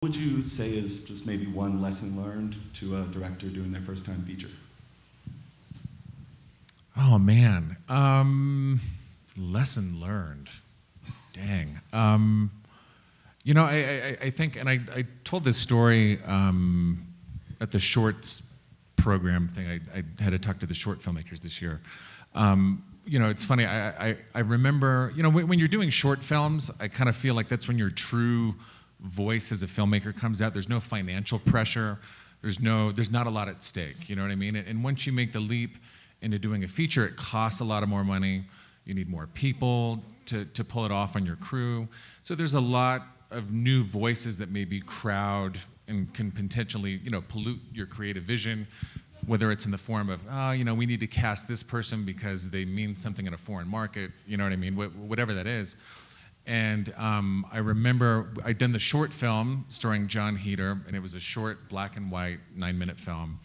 What would you say is just maybe one lesson learned to a director doing their first time feature? Oh man, lesson learned. Dang. I think, and I told this story at the shorts program thing. I had to talk to the short filmmakers this year. It's funny. I remember, when you're doing short films, I kind of feel like that's when your true voice as a filmmaker comes out. There's no financial pressure. There's not a lot at stake. You know what I mean? And once you make the leap into doing a feature, it costs a lot of more money. You need more people to pull it off on your crew. So there's a lot of new voices that maybe crowd and can potentially, pollute your creative vision, whether it's in the form of, we need to cast this person because they mean something in a foreign market, you know what I mean, whatever that is. And I remember I'd done the short film starring John Heder, and it was a short black and white 9-minute film.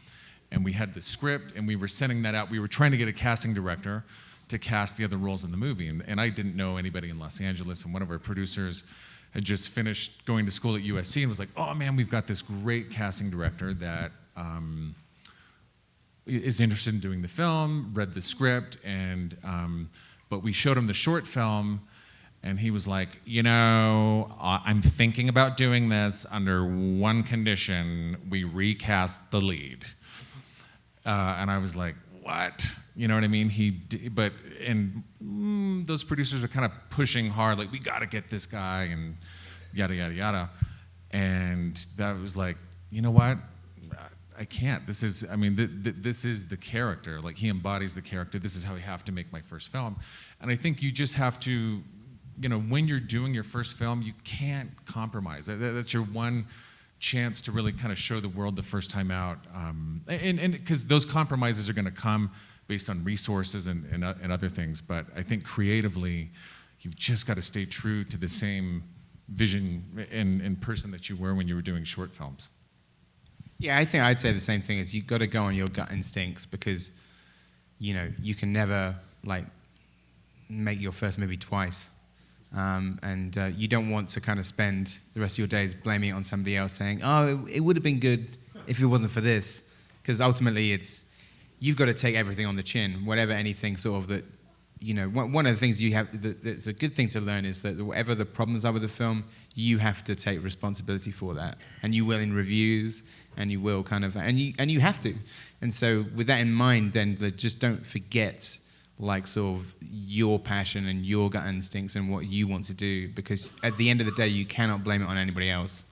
And we had the script, and we were sending that out. We were trying to get a casting director to cast the other roles in the movie. And I didn't know anybody in Los Angeles, and one of our producers had just finished going to school at USC and was like, oh man, we've got this great casting director that is interested in doing the film, read the script, and but we showed him the short film, and he was like, I'm thinking about doing this under one condition: we recast the lead. And I was like, what? You know what I mean? Those producers are kind of pushing hard, like, we got to get this guy, and yada, yada, yada. And that was like, you know what? I can't. This is the character. Like, he embodies the character. This is how I have to make my first film. And I think you just have to, when you're doing your first film, you can't compromise. That's your one chance to really kind of show the world the first time out, and because those compromises are going to come based on resources and other things. But I think creatively, you've just got to stay true to the same vision and person that you were when you were doing short films. Yeah, I think I'd say the same thing. Is you've got to go on your gut instincts, because you can never make your first movie twice. And you don't want to kind of spend the rest of your days blaming it on somebody else, saying, oh, it would have been good if it wasn't for this. Because ultimately, you've got to take everything on the chin, whatever anything sort of that, one of the things you have, that's a good thing to learn, is that whatever the problems are with the film, you have to take responsibility for that. And you will in reviews, and you will and you have to. And so with that in mind, then just don't forget sort of your passion and your gut instincts and what you want to do, because at the end of the day, you cannot blame it on anybody else.